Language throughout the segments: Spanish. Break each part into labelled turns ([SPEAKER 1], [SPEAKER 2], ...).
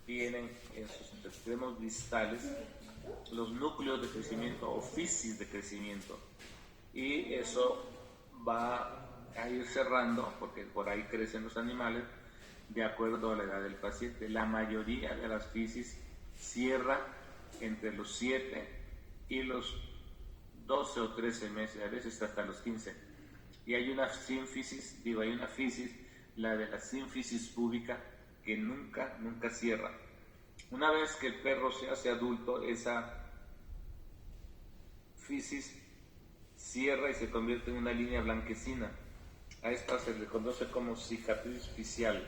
[SPEAKER 1] tienen en sus extremos distales los núcleos de crecimiento o fisis de crecimiento, y eso va a ir cerrando, porque por ahí crecen los animales de acuerdo a la edad del paciente. La mayoría de las fisis cierra entre los 7 y los 12 o 13 meses, a veces hasta los 15. Y hay una sínfisis, la de la sínfisis púbica, que nunca cierra. Una vez que el perro se hace adulto, esa fisis cierra y se convierte en una línea blanquecina. A esta se le conoce como cicatriz fisial.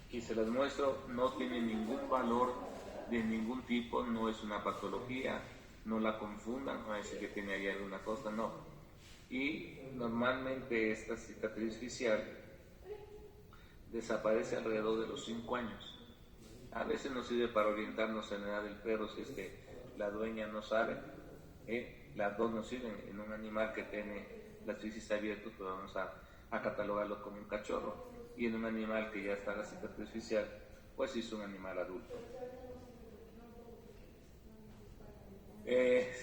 [SPEAKER 1] Y se las muestro, no tiene ningún valor de ningún tipo, no es una patología, no la confundan, no es que tiene ahí alguna cosa, no. Y normalmente esta cicatriz fisial desaparece alrededor de los 5 años. A veces nos sirve para orientarnos en la edad del perro si es que la dueña no sabe. Las dos nos sirven. En un animal que tiene las fisis abiertas, pues vamos a catalogarlo como un cachorro. Y en un animal que ya está la cicatriz fisial, pues es un animal adulto.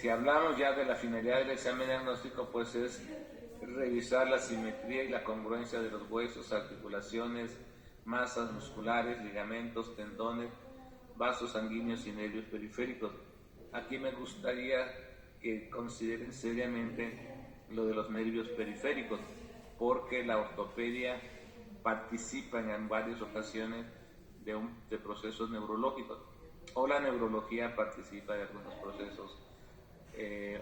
[SPEAKER 1] Si hablamos ya de la finalidad del examen diagnóstico, pues es revisar la simetría y la congruencia de los huesos, articulaciones, masas musculares, ligamentos, tendones, vasos sanguíneos y nervios periféricos. Aquí me gustaría que consideren seriamente lo de los nervios periféricos, porque la ortopedia participa en varias ocasiones de procesos neurológicos, o la neurología participa de algunos procesos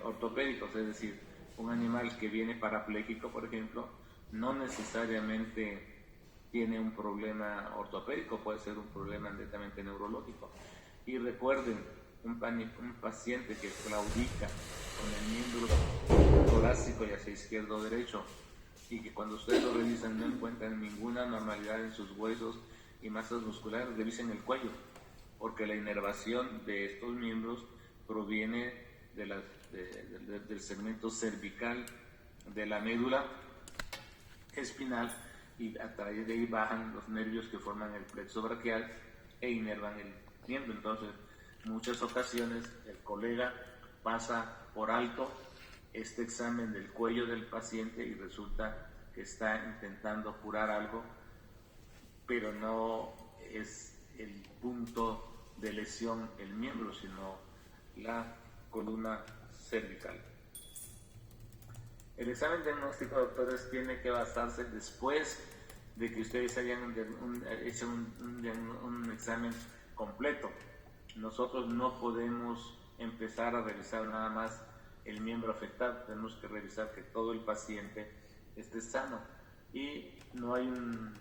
[SPEAKER 1] ortopédicos, es decir, un animal que viene parapléjico, por ejemplo, no necesariamente tiene un problema ortopédico, puede ser un problema netamente neurológico. Y recuerden, un paciente que claudica con el miembro torácico, ya sea izquierdo o derecho, y que cuando ustedes lo revisan no encuentran ninguna normalidad en sus huesos y masas musculares, revisen el cuello, porque la inervación de estos miembros proviene del segmento cervical de la médula espinal, y a través de ahí bajan los nervios que forman el plexo braquial e inervan el miembro. Entonces, muchas ocasiones el colega pasa por alto este examen del cuello del paciente y resulta que está intentando curar algo, pero no es el punto de lesión el miembro, sino la columna cervical. El examen diagnóstico, doctores, tiene que basarse después de que ustedes hayan hecho un examen completo. Nosotros no podemos empezar a revisar nada más el miembro afectado, tenemos que revisar que todo el paciente esté sano, y no hay un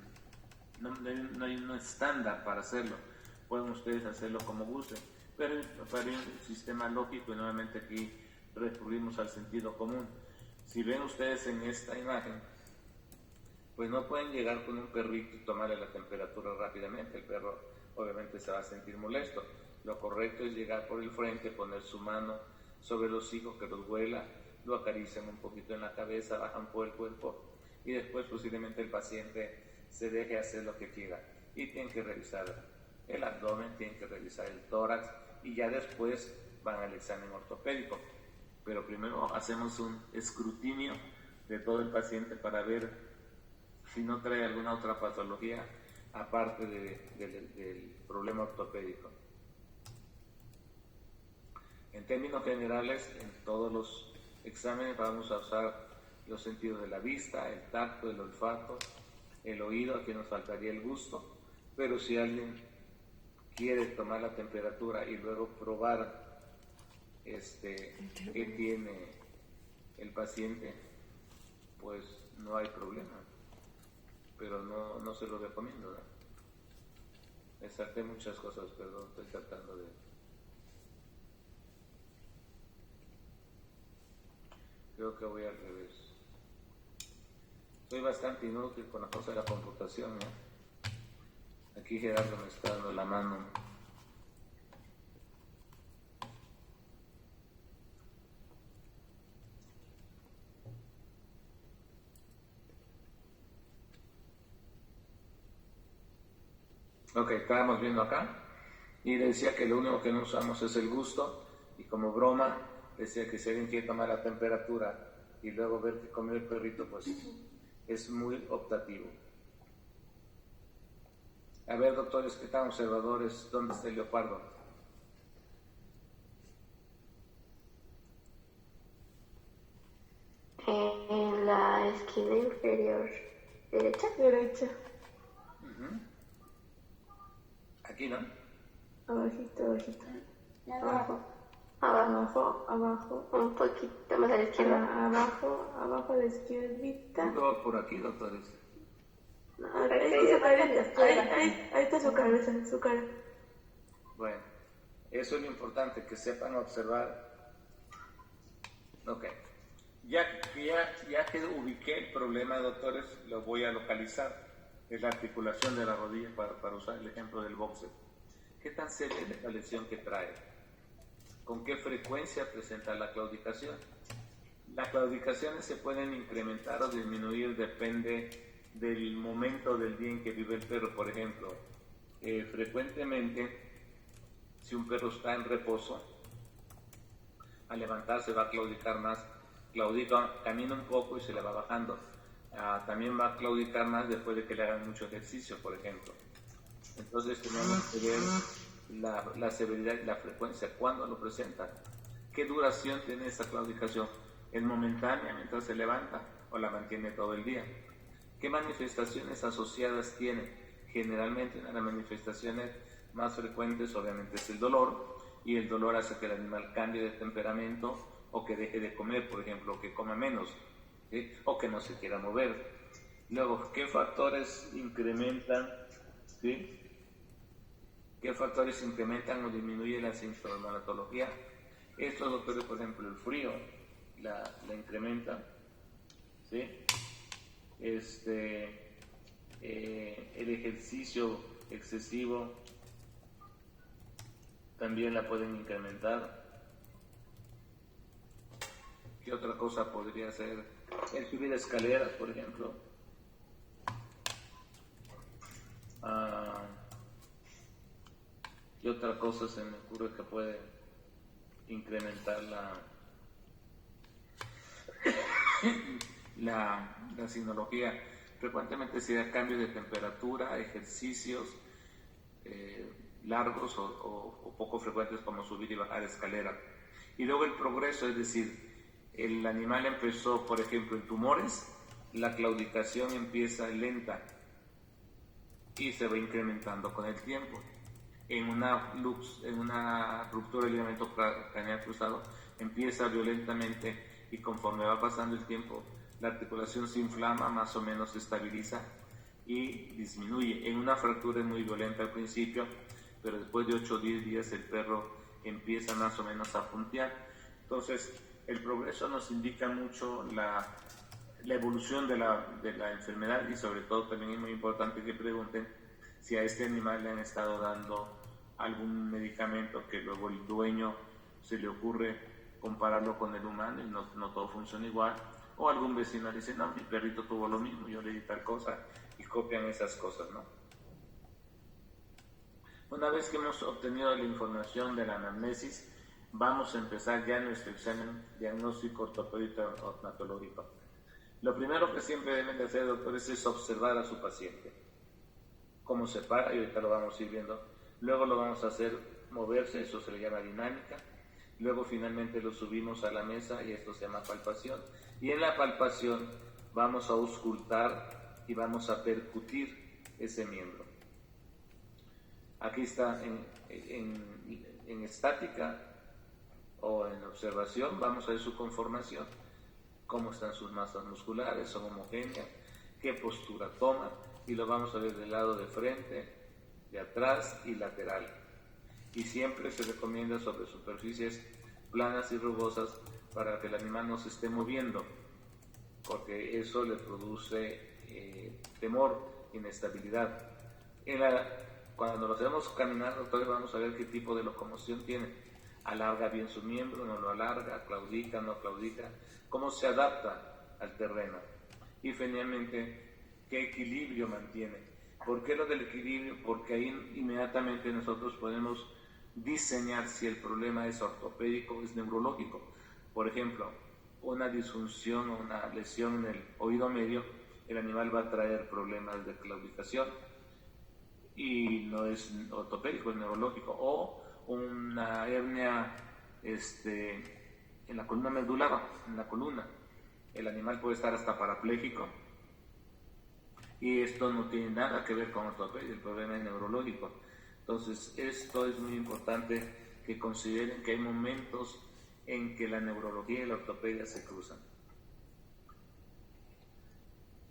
[SPEAKER 1] estándar para hacerlo. Pueden ustedes hacerlo como gusten, pero para un sistema lógico, y nuevamente aquí recurrimos al sentido común. Si ven ustedes en esta imagen, pues no pueden llegar con un perrito y tomarle la temperatura rápidamente. El perro obviamente se va a sentir molesto. Lo correcto es llegar por el frente, poner su mano sobre el hocico, que los huela, lo acarician un poquito en la cabeza, bajan por el cuerpo, y después posiblemente el paciente se deje hacer lo que quiera. Y tienen que revisar el abdomen, tienen que revisar el tórax, y ya después van al examen ortopédico. Pero primero hacemos un escrutinio de todo el paciente para ver si no trae alguna otra patología aparte del problema ortopédico. En términos generales, en todos los exámenes vamos a usar los sentidos de la vista, el tacto, el olfato, el oído. Aquí nos faltaría el gusto, pero si alguien quiere tomar la temperatura y luego probar qué tiene el paciente, pues no hay problema, pero no se lo recomiendo, ¿no? Me salté muchas cosas, perdón, estoy tratando de... Creo que voy al revés. Soy bastante inútil con la cosa de la computación, ¿no? Aquí Gerardo me está dando la mano. Ok, estábamos viendo acá. Y le decía que lo único que no usamos es el gusto, y como broma decía que si alguien quiere tomar la temperatura y luego ver que come el perrito, pues es muy optativo. A ver, doctores, ¿qué tan observadores? ¿Dónde está el leopardo?
[SPEAKER 2] En la esquina inferior derecha.
[SPEAKER 1] Aquí, ¿no?
[SPEAKER 2] Abajito. Abajo. Un poquito más a la izquierda.
[SPEAKER 3] Abajo a la izquierdita.
[SPEAKER 1] Por aquí, doctores.
[SPEAKER 3] Ahí está su cabeza, su cara.
[SPEAKER 1] Bueno, eso es lo importante, que sepan observar. Ok. Ya que ubiqué el problema, doctores, lo voy a localizar. Es la articulación de la rodilla, para usar el ejemplo del boxeo. ¿Qué tan seria es la lesión que trae? ¿Con qué frecuencia presenta la claudicación? Las claudicaciones se pueden incrementar o disminuir, depende del momento del día en que vive el perro. Por ejemplo, frecuentemente, si un perro está en reposo, al levantarse va a claudicar más, camina un poco y se le va bajando. También va a claudicar más después de que le hagan mucho ejercicio, por ejemplo. Entonces tenemos que ver la severidad y la frecuencia, cuándo lo presenta, qué duración tiene esa claudicación, es momentánea mientras se levanta o la mantiene todo el día, qué manifestaciones asociadas tiene. Generalmente una de las manifestaciones más frecuentes obviamente es el dolor, y el dolor hace que el animal cambie de temperamento o que deje de comer, por ejemplo, o que coma menos, ¿sí? O que no se quiera mover. Luego, ¿qué factores incrementan, ¿sí? ¿Qué factores incrementan o disminuyen la sintomatología? Estos doctores, por ejemplo, el frío la incrementa, ¿sí? El ejercicio excesivo también la pueden incrementar. ¿Qué otra cosa podría ser? El subir escaleras, por ejemplo. ¿Qué otra cosa se me ocurre que puede incrementar la sinología? Frecuentemente se da cambios de temperatura, ejercicios largos o poco frecuentes, como subir y bajar escalera. Y luego el progreso, es decir, el animal empezó, por ejemplo, en tumores, la claudicación empieza lenta y se va incrementando con el tiempo. En una ruptura del ligamento craneal cruzado empieza violentamente, y conforme va pasando el tiempo la articulación se inflama, más o menos se estabiliza y disminuye. En una fractura es muy violenta al principio, pero después de 8 o 10 días el perro empieza más o menos a puntear. Entonces el progreso nos indica mucho la evolución de la enfermedad, y sobre todo también es muy importante que pregunten si a este animal le han estado dando algún medicamento que luego el dueño se le ocurre compararlo con el humano y no todo funciona igual, o algún vecino dice, no, mi perrito tuvo lo mismo, yo le di tal cosa, y copian esas cosas, ¿no? Una vez que hemos obtenido la información de la anamnesis, vamos a empezar ya nuestro examen diagnóstico ortopédico ornatológico. Lo primero que siempre deben de hacer, doctores, es observar a su paciente. Cómo se para, y ahorita lo vamos a ir viendo. Luego lo vamos a hacer moverse, eso se le llama dinámica. Luego finalmente lo subimos a la mesa y esto se llama palpación. Y en la palpación vamos a auscultar y vamos a percutir ese miembro. Aquí está en estática o en observación, vamos a ver su conformación, cómo están sus masas musculares, son homogéneas, qué postura toma, y lo vamos a ver del lado de frente, de atrás y lateral. Y siempre se recomienda sobre superficies planas y rugosas para que el animal no se esté moviendo, porque eso le produce temor, inestabilidad. Cuando lo hacemos caminar, doctores, vamos a ver qué tipo de locomoción tiene. Alarga bien su miembro, no lo alarga, claudica, no claudica, cómo se adapta al terreno. Y finalmente, qué equilibrio mantiene. ¿Por qué lo del equilibrio? Porque ahí inmediatamente nosotros podemos diseñar si el problema es ortopédico o es neurológico. Por ejemplo, una disfunción o una lesión en el oído medio, el animal va a traer problemas de claudicación y no es ortopédico, es neurológico. O una hernia en la columna medular, en la columna. El animal puede estar hasta parapléjico y esto no tiene nada que ver con ortopedia, el problema es neurológico. Entonces, esto es muy importante que consideren que hay momentos en que la neurología y la ortopedia se cruzan.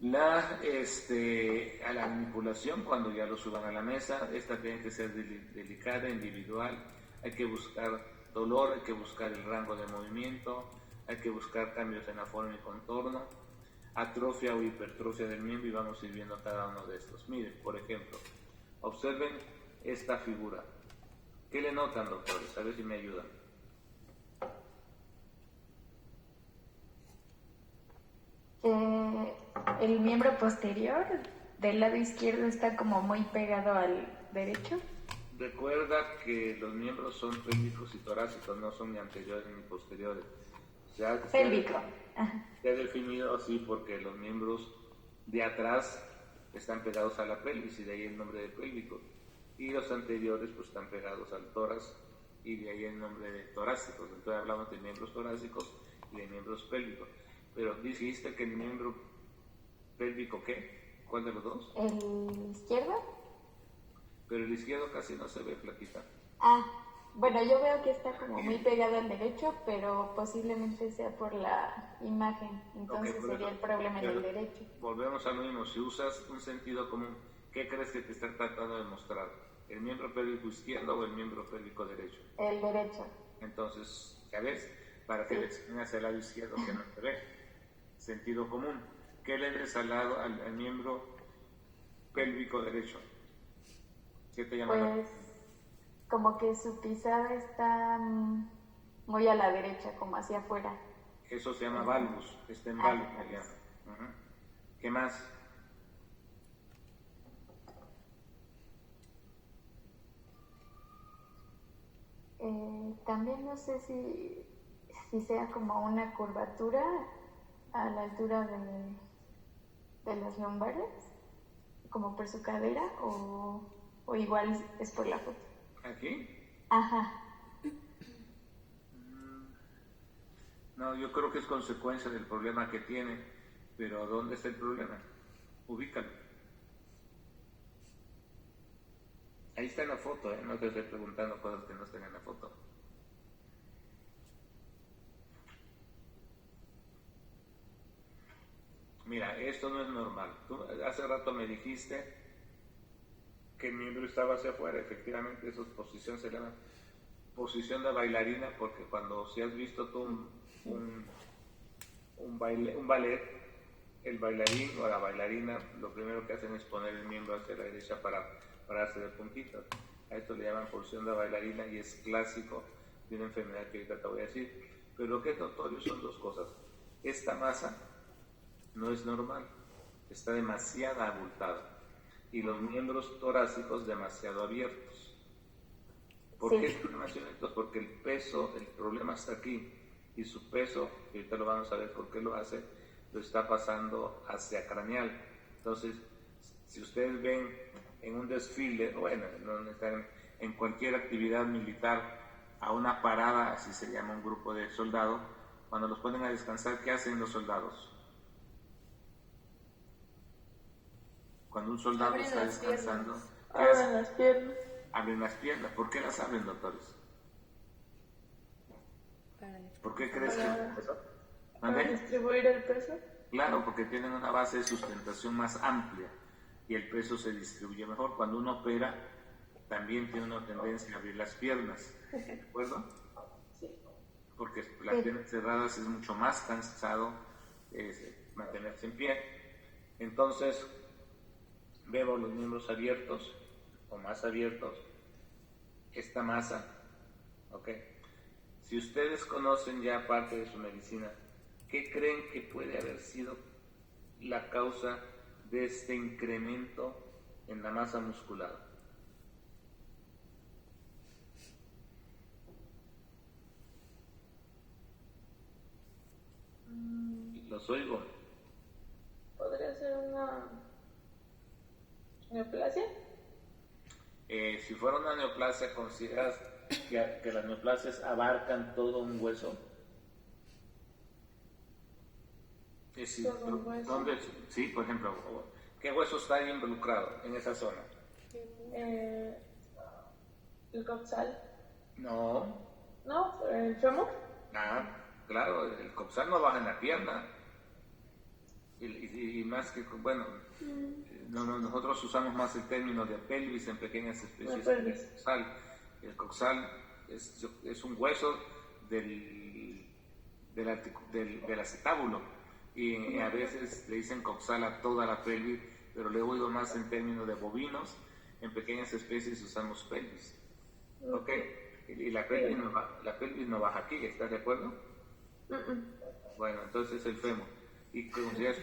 [SPEAKER 1] A la manipulación, cuando ya lo suban a la mesa, esta tiene que ser delicada, individual, hay que buscar dolor, hay que buscar el rango de movimiento, hay que buscar cambios en la forma y contorno, atrofia o hipertrofia del miembro, y vamos a ir viendo cada uno de estos. Miren, por ejemplo, observen esta figura. ¿Qué le notan, doctores? A ver si me ayudan.
[SPEAKER 4] El miembro posterior del lado izquierdo está como muy pegado al derecho.
[SPEAKER 1] Recuerda que los miembros son pélvicos y torácicos, no son ni anteriores ni posteriores.
[SPEAKER 4] Pélvico.
[SPEAKER 1] Se ha definido así porque los miembros de atrás están pegados a la pelvis y de ahí el nombre de pélvico. Y los anteriores pues están pegados al tórax y de ahí el nombre de torácicos. Entonces hablamos de miembros torácicos y de miembros pélvicos. Pero dijiste que el miembro pélvico, ¿qué? ¿Cuál de los dos?
[SPEAKER 4] ¿El izquierdo?
[SPEAKER 1] Pero el izquierdo casi no se ve, flaquita.
[SPEAKER 4] Bueno, yo veo que está como muy pegado al derecho, pero posiblemente sea por la imagen. Entonces sería el problema en el derecho.
[SPEAKER 1] Volvemos a lo mismo. Si usas un sentido común, ¿qué crees que te está tratando de mostrar? ¿El miembro pélvico izquierdo o el miembro pélvico derecho?
[SPEAKER 4] El derecho.
[SPEAKER 1] Entonces, ¿ya ves? Para que le enseñes el lado izquierdo que no te ve. Sentido común. ¿Qué le des al lado al miembro pélvico derecho? ¿Qué te llama?
[SPEAKER 4] Pues como que su pisada está muy a la derecha, como hacia afuera.
[SPEAKER 1] Eso se llama valgus, está en valgus. ¿Qué más?
[SPEAKER 4] También no sé si sea como una curvatura a la altura de las lumbares, como por su cadera, o igual es por la foto.
[SPEAKER 1] ¿Aquí?
[SPEAKER 4] Ajá.
[SPEAKER 1] No, yo creo que es consecuencia del problema que tiene, pero ¿dónde está el problema? Ubícalo. Ahí está en la foto, ¿eh? No te estoy preguntando cosas que no estén en la foto. Mira, esto no es normal. Tú hace rato me dijiste que el miembro estaba hacia afuera. Efectivamente, esa posición se llama posición de bailarina, porque cuando si has visto tú un ballet, el bailarín o la bailarina lo primero que hacen es poner el miembro hacia la derecha para pararse de puntitas. A esto le llaman posición de bailarina y es clásico de una enfermedad que ahorita te voy a decir. Pero lo que es notorio son dos cosas. Esta masa no es normal, está demasiado abultada y los miembros torácicos demasiado abiertos. ¿Por qué están demasiado abiertos? Porque el peso, el problema está aquí y su peso, y ahorita lo vamos a ver por qué lo hace, lo está pasando hacia craneal. Entonces, si ustedes ven en un desfile, bueno, en cualquier actividad militar, a una parada, así se llama un grupo de soldados, cuando los ponen a descansar, ¿qué hacen los soldados? Cuando un soldado está descansando,
[SPEAKER 3] abren las piernas.
[SPEAKER 1] Abren las piernas. ¿Por qué las abren, doctores? ¿Por qué crees que eso?
[SPEAKER 3] ¿Para distribuir el peso?
[SPEAKER 1] Claro, porque tienen una base de sustentación más amplia y el peso se distribuye mejor. Cuando uno opera, también tiene una tendencia a abrir las piernas, ¿de acuerdo?
[SPEAKER 3] Sí.
[SPEAKER 1] Porque las piernas cerradas es mucho más cansado mantenerse en pie. Entonces, vemos los miembros abiertos o más abiertos, esta masa, ¿ok? Si ustedes conocen ya parte de su medicina, ¿qué creen que puede haber sido la causa de este incremento en la masa muscular. Los oigo.
[SPEAKER 3] ¿Podría ser una neoplasia?
[SPEAKER 1] Si fuera una neoplasia, ¿consideras que las neoplasias abarcan todo un hueso?
[SPEAKER 3] ¿Todo un hueso?
[SPEAKER 1] ¿Dónde? Sí, por ejemplo, ¿qué hueso está involucrado en esa zona?
[SPEAKER 3] El coxal.
[SPEAKER 1] No.
[SPEAKER 3] ¿No? ¿El fémur?
[SPEAKER 1] Claro, el coxal no baja en la pierna. Y más que, bueno, nosotros usamos más el término de pelvis en pequeñas especies de coxal. El coxal es un hueso del acetábulo, y a veces le dicen coxal a toda la pelvis, pero le he oído más en términos de bovinos. En pequeñas especies usamos pelvis. ¿Ok? Y la pelvis no baja aquí, ¿estás de acuerdo? Bueno, entonces el fémur. ¿Y consideras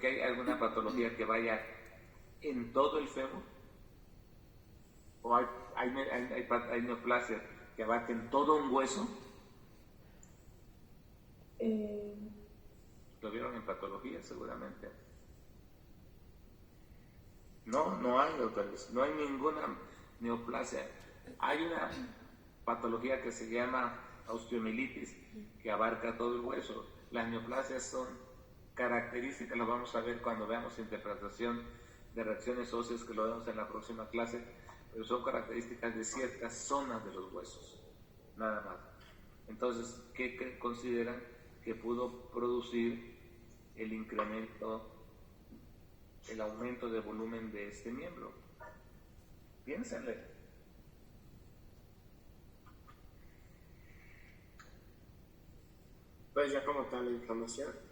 [SPEAKER 1] que hay alguna patología que vaya en todo el fémur? ¿O hay neoplasias que abarquen todo un hueso? ¿Lo vieron en patología seguramente? No hay, doctores. No hay ninguna neoplasia. Hay una patología que se llama osteomielitis, que abarca todo el hueso. Las neoplasias son características, lo vamos a ver cuando veamos interpretación de reacciones óseas, que lo vemos en la próxima clase, pero son características de ciertas zonas de los huesos, nada más. Entonces, ¿qué consideran que pudo producir el incremento, el aumento de volumen de este miembro? Piénsenle.
[SPEAKER 5] Pues ya como tal la inflamación.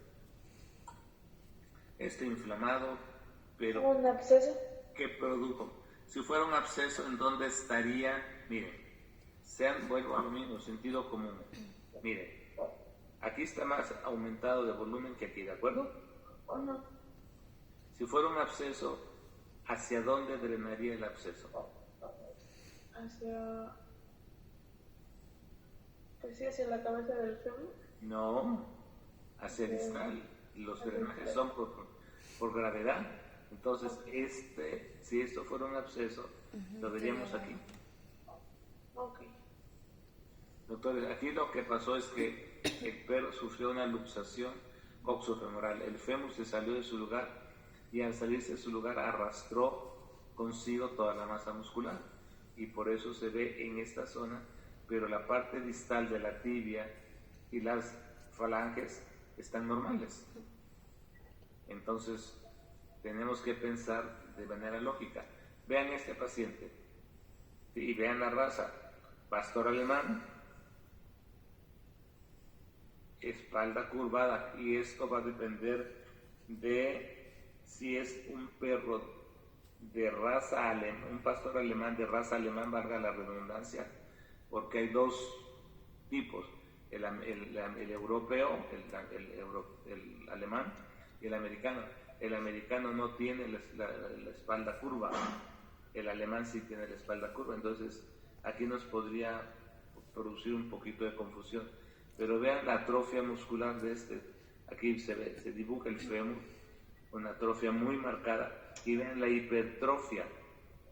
[SPEAKER 1] Está inflamado, pero
[SPEAKER 3] ¿Un absceso?
[SPEAKER 1] ¿qué produjo? Si fuera un absceso, ¿en dónde estaría? Miren, vuelvo a lo mismo, sentido común. Miren, aquí está más aumentado de volumen que aquí, ¿de acuerdo?
[SPEAKER 3] ¿O no?
[SPEAKER 1] Si fuera un absceso, ¿hacia dónde drenaría el absceso?
[SPEAKER 3] Pues sí, hacia la cabeza del fémur.
[SPEAKER 1] No, hacia distal. Los drenajes son por gravedad. Entonces, si esto fuera un absceso, lo veríamos aquí.
[SPEAKER 3] Ok.
[SPEAKER 1] Doctores, aquí lo que pasó es que el perro sufrió una luxación coxofemoral. El fémur se salió de su lugar, y al salirse de su lugar arrastró consigo toda la masa muscular, y por eso se ve en esta zona, pero la parte distal de la tibia y las falanges están normales. Entonces tenemos que pensar de manera lógica. Vean este paciente y vean la raza: pastor alemán, espalda curvada, y esto va a depender de si es un perro de raza alemán, un pastor alemán de raza alemán, valga la redundancia, porque hay dos tipos: el europeo, el alemán, y el americano. El americano no tiene la espalda curva, el alemán sí tiene la espalda curva. Entonces aquí nos podría producir un poquito de confusión. Pero vean la atrofia muscular de este. Aquí se dibuja el fémur, una atrofia muy marcada, y vean la hipertrofia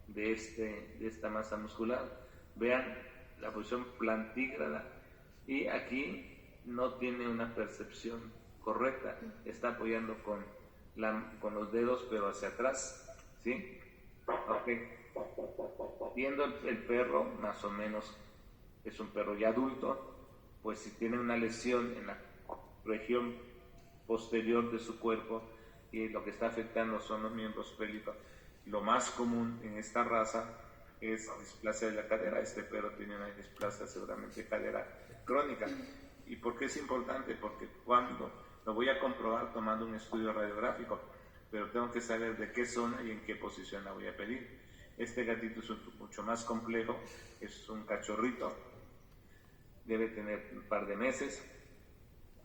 [SPEAKER 1] de esta masa muscular. Vean la posición plantígrada, y aquí no tiene una percepción correcta, está apoyando con los dedos pero hacia atrás, ¿sí? Ok. Viendo el perro, más o menos es un perro ya adulto, pues si tiene una lesión en la región posterior de su cuerpo y lo que está afectando son los miembros pélvicos, lo más común en esta raza es displasia de la cadera. Este perro tiene una displasia seguramente de cadera crónica. ¿Y por qué es importante? Porque cuando lo voy a comprobar tomando un estudio radiográfico, pero tengo que saber de qué zona y en qué posición la voy a pedir. Este gatito es mucho más complejo, es un cachorrito, debe tener un par de meses,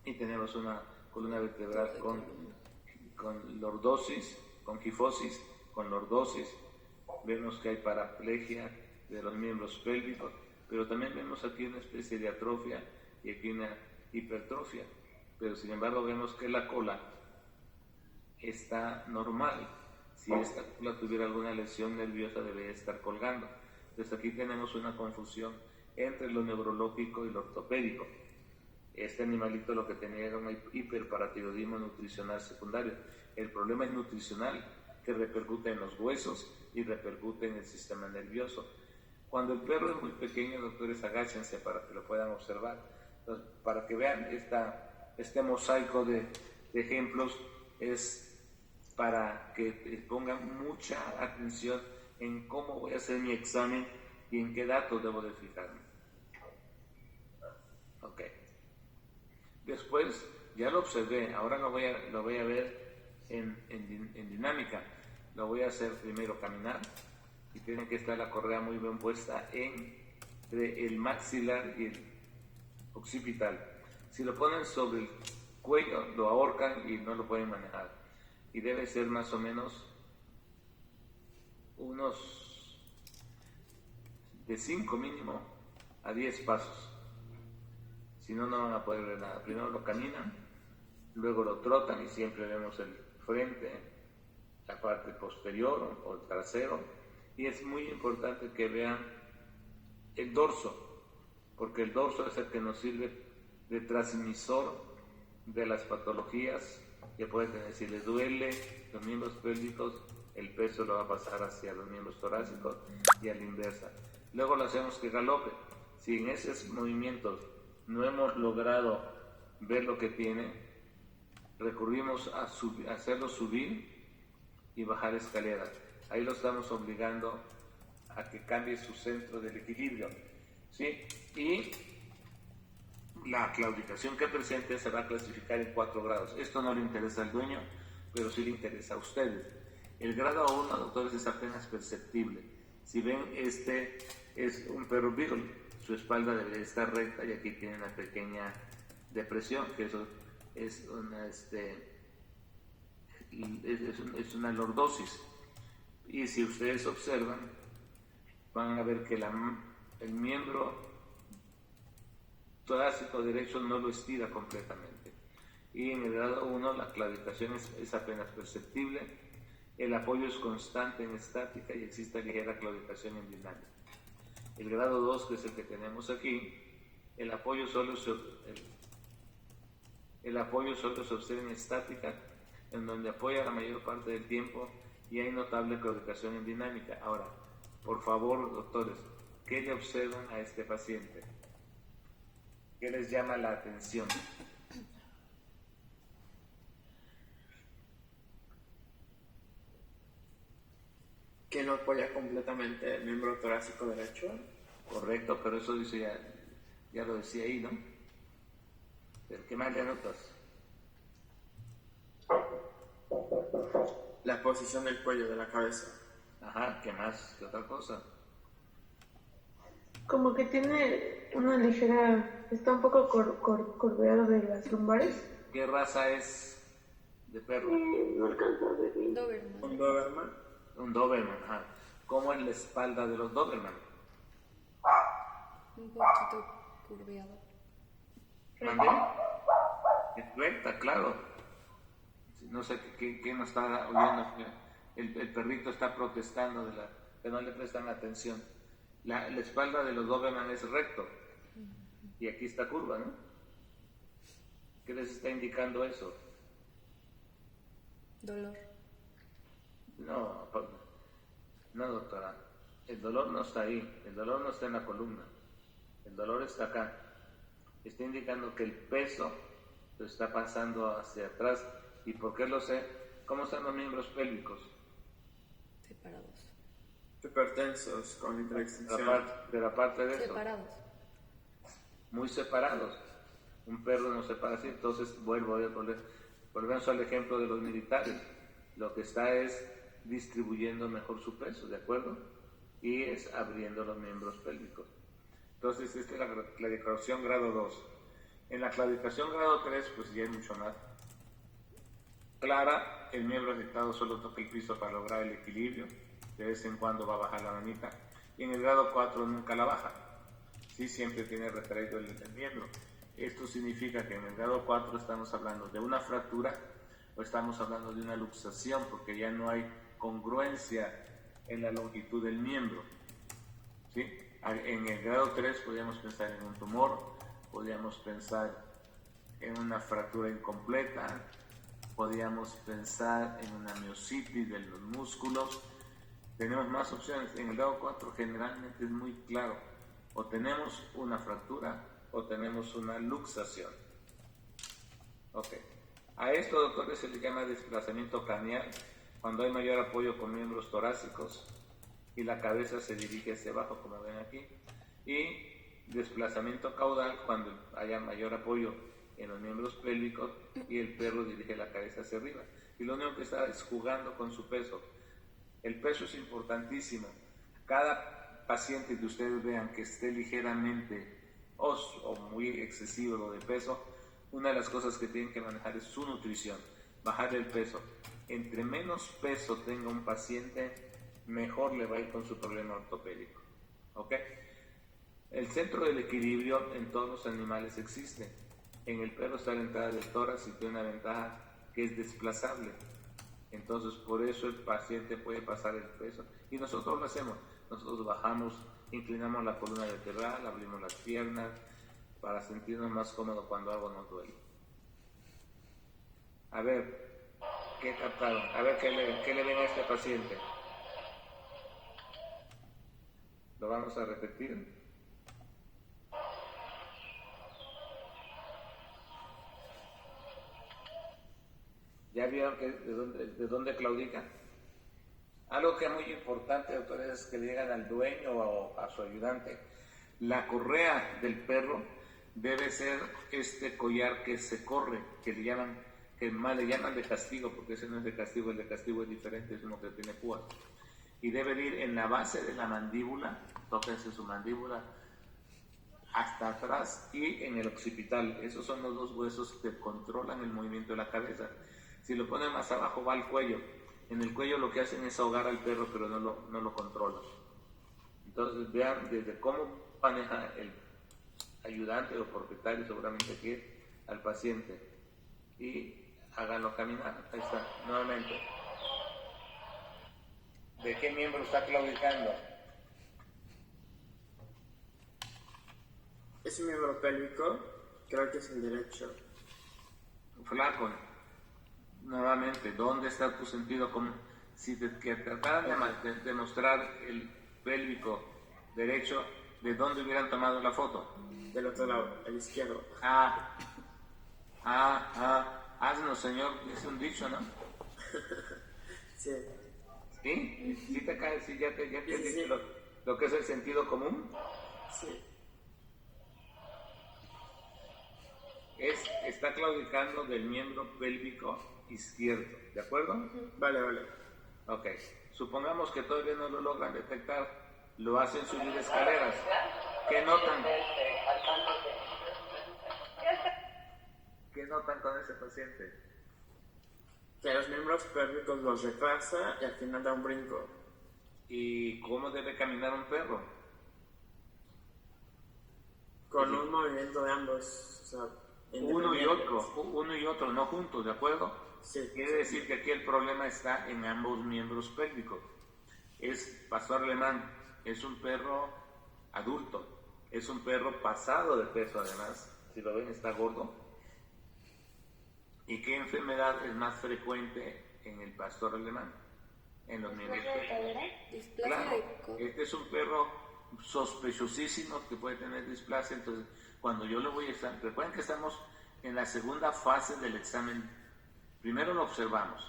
[SPEAKER 1] y tenemos una columna vertebral con lordosis, con quifosis, con lordosis, vemos que hay paraplegia de los miembros pélvicos, pero también vemos aquí una especie de atrofia y aquí una hipertrofia, pero sin embargo vemos que la cola está normal. Si esta cola tuviera alguna lesión nerviosa debería estar colgando. Entonces aquí tenemos una confusión entre lo neurológico y lo ortopédico. Este animalito lo que tenía era un hiperparatiroidismo nutricional secundario. El problema es nutricional, que repercute en los huesos y repercute en el sistema nervioso. Cuando el perro es muy pequeño, doctores, agáchense para que lo puedan observar. Entonces, para que vean este mosaico de ejemplos, es para que pongan mucha atención en cómo voy a hacer mi examen y en qué datos debo de fijarme. Ok. Después, ya lo observé, ahora lo voy a ver en dinámica. Lo voy a hacer primero caminar y tiene que estar la correa muy bien puesta entre el maxilar y el occipital. Si lo ponen sobre el cuello, lo ahorcan y no lo pueden manejar. Y debe ser más o menos unos de 5 mínimo a 10 pasos. Si no, no van a poder ver nada. Primero lo caminan, luego lo trotan y siempre vemos el frente, la parte posterior o el trasero. Y es muy importante que vean el dorso, porque el dorso es el que nos sirve de transmisor de las patologías que pueden tener. Si les duele los miembros pélvicos, el peso lo va a pasar hacia los miembros torácicos y a la inversa. Luego lo hacemos que galope. Si en esos movimientos no hemos logrado ver lo que tiene, recurrimos a hacerlo subir y bajar escaleras. Ahí lo estamos obligando a que cambie su centro del equilibrio, ¿sí? Y la claudicación que presente se va a clasificar en 4 grados. Esto no le interesa al dueño, pero sí le interesa a ustedes. El grado 1, doctores, es apenas perceptible. Si ven, este es un perro beagle, su espalda debe estar recta y aquí tiene una pequeña depresión, que eso es una lordosis. Y si ustedes observan, van a ver que el miembro torácico derecho no lo estira completamente. Y en el grado 1 la claudicación es apenas perceptible, el apoyo es constante en estática y existe ligera claudicación en dinámica. El grado 2, que es el que tenemos aquí, el apoyo solo se observa en estática, en donde apoya la mayor parte del tiempo y hay notable claudicación en dinámica. Ahora, por favor, doctores, ¿qué le observan a este paciente? ¿Qué les llama la atención?
[SPEAKER 5] Que no apoya completamente el miembro torácico derecho.
[SPEAKER 1] Correcto, pero eso dice ya lo decía ahí, ¿no? ¿Pero qué más le anotas?
[SPEAKER 5] La posición del cuello de la cabeza.
[SPEAKER 1] Ajá, ¿qué más? ¿Qué otra cosa?
[SPEAKER 3] Como que tiene una ligera, está un poco curveado de las lumbares.
[SPEAKER 1] ¿Qué raza es de perro?
[SPEAKER 2] No alcanzo a ver bien.
[SPEAKER 4] Doberman.
[SPEAKER 5] Un Doberman.
[SPEAKER 1] Un Doberman, ajá. ¿Cómo es la espalda de los Doberman?
[SPEAKER 4] Un poquito curveado.
[SPEAKER 1] ¿Mandé? Es recta, claro. No sé qué nos está oyendo. El perrito está protestando que no le prestan atención. La espalda de los Doberman es recto. Y aquí está curva, ¿no? ¿Qué les está indicando eso?
[SPEAKER 4] Dolor.
[SPEAKER 1] No, doctora. El dolor no está ahí. El dolor no está en la columna. El dolor está acá. Está indicando que el peso lo está pasando hacia atrás. ¿Y por qué lo sé? ¿Cómo están los miembros pélvicos?
[SPEAKER 4] Separados.
[SPEAKER 5] Hipertensos con hiperextensión.
[SPEAKER 1] Pero aparte de eso,
[SPEAKER 4] Separados.
[SPEAKER 1] muy separados. Un perro no se para así. Entonces volvemos al ejemplo de los militares. Lo que está es distribuyendo mejor su peso, ¿de acuerdo? Y es abriendo los miembros pélvicos. Entonces, esta es la claudicación grado 2. En la claudicación grado 3, pues ya es mucho más clara. El miembro afectado solo toca el piso para lograr el equilibrio. de vez en cuando va a bajar la manita, y en el grado 4 nunca la baja, sí, siempre tiene retraído el miembro. Esto significa que en el grado 4 estamos hablando de una fractura o estamos hablando de una luxación, porque ya no hay congruencia en la longitud del miembro, ¿sí? En el grado 3 podríamos pensar en un tumor, podríamos pensar en una fractura incompleta, podríamos pensar en una miositis de los músculos. Tenemos más opciones. En el grado 4 generalmente es muy claro, o tenemos una fractura o tenemos una luxación. Ok. A esto, doctores, se le llama desplazamiento craneal, cuando hay mayor apoyo con miembros torácicos y la cabeza se dirige hacia abajo, como ven aquí, y desplazamiento caudal cuando haya mayor apoyo en los miembros pélvicos y el perro dirige la cabeza hacia arriba. Y lo único que está es jugando con su peso. El peso es importantísimo. Cada paciente que ustedes vean que esté ligeramente o muy excesivo lo de peso, una de las cosas que tienen que manejar es su nutrición, bajar el peso. Entre menos peso tenga un paciente, mejor le va a ir con su problema ortopédico. ¿Ok? El centro del equilibrio en todos los animales existe. En el perro está la entrada del tórax y tiene una ventaja que es desplazable. Entonces, por eso el paciente puede pasar el peso. Y nosotros lo hacemos. Nosotros bajamos, inclinamos la columna vertebral, abrimos las piernas para sentirnos más cómodos cuando algo nos duele. A ver, ¿qué captaron? A ver, ¿qué le ven a este paciente? Lo vamos a repetir. ¿Ya vieron de dónde claudica? Algo que es muy importante, doctores, es que le digan al dueño o a su ayudante. La correa del perro debe ser este collar que se corre, que más le llaman de castigo, porque ese no es de castigo, el de castigo es diferente, es uno que tiene púas. Y debe ir en la base de la mandíbula, tóquense su mandíbula, hasta atrás y en el occipital. Esos son los dos huesos que controlan el movimiento de la cabeza. Si lo ponen más abajo va al cuello. En el cuello lo que hacen es ahogar al perro, pero no lo controlan. Entonces vean desde cómo maneja el ayudante o propietario, seguramente aquí, al paciente. Y háganlo caminar. Ahí está, nuevamente. ¿De qué miembro está claudicando?
[SPEAKER 5] Ese miembro pélvico creo que es el derecho.
[SPEAKER 1] Flaco. Nuevamente, ¿dónde está tu sentido común? Si te trataran de mostrar el pélvico derecho, ¿de dónde hubieran tomado la foto?
[SPEAKER 5] Del otro lado, el izquierdo.
[SPEAKER 1] Haznos, señor, es un dicho, ¿no?
[SPEAKER 5] Sí.
[SPEAKER 1] ¿Sí? ¿Sí te cae? ¿Sí ya te
[SPEAKER 5] Sí.
[SPEAKER 1] dicho lo que es el sentido común?
[SPEAKER 5] Sí.
[SPEAKER 1] Está claudicando del miembro pélvico izquierdo, ¿de acuerdo?
[SPEAKER 5] Vale.
[SPEAKER 1] Ok, supongamos que todavía no lo logran detectar, lo hacen subir escaleras. ¿Qué notan? ¿Qué notan con ese paciente?
[SPEAKER 5] Que los miembros pélvicos los retrasa y al final da un brinco.
[SPEAKER 1] ¿Y cómo debe caminar un perro?
[SPEAKER 5] Con un movimiento de ambos, o sea,
[SPEAKER 1] Uno y otro, no juntos, ¿de acuerdo?
[SPEAKER 5] Sí.
[SPEAKER 1] Quiere decir que aquí el problema está en ambos miembros pélvicos. Es pastor alemán, es un perro adulto, es un perro pasado de peso además, si lo ven está gordo. ¿Y qué enfermedad es más frecuente en el pastor alemán? En los miembros pélvicos. Claro, este es un perro sospechosísimo que puede tener displasia, entonces cuando yo le voy a examinar, recuerden que estamos en la segunda fase del examen. Primero lo observamos,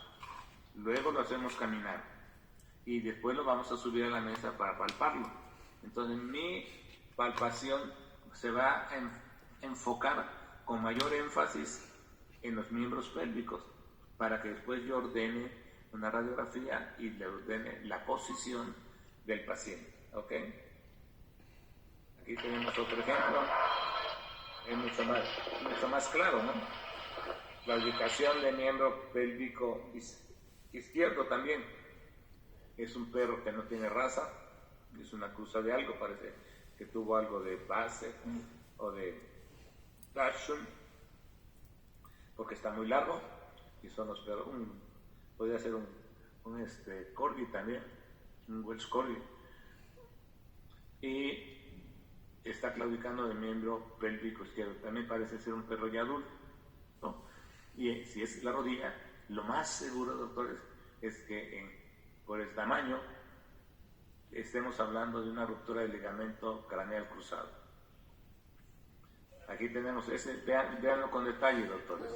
[SPEAKER 1] luego lo hacemos caminar y después lo vamos a subir a la mesa para palparlo. Entonces mi palpación se va a enfocar con mayor énfasis en los miembros pélvicos para que después yo ordene una radiografía y le ordene la posición del paciente. ¿Ok? Aquí tenemos otro ejemplo. Es mucho más claro, ¿no? La ubicación del miembro pélvico izquierdo también. Es un perro que no tiene raza, es una cruza de algo, parece que tuvo algo de base o de Dachshund, porque está muy largo y son los perros. Podría ser un corgi también, un Welsh corgi, y está claudicando del miembro pélvico izquierdo. También parece ser un perro ya adulto, ¿no? Y si es la rodilla, lo más seguro, doctores, es que por el tamaño estemos hablando de una ruptura del ligamento craneal cruzado. Aquí tenemos ese, véanlo con detalle, doctores.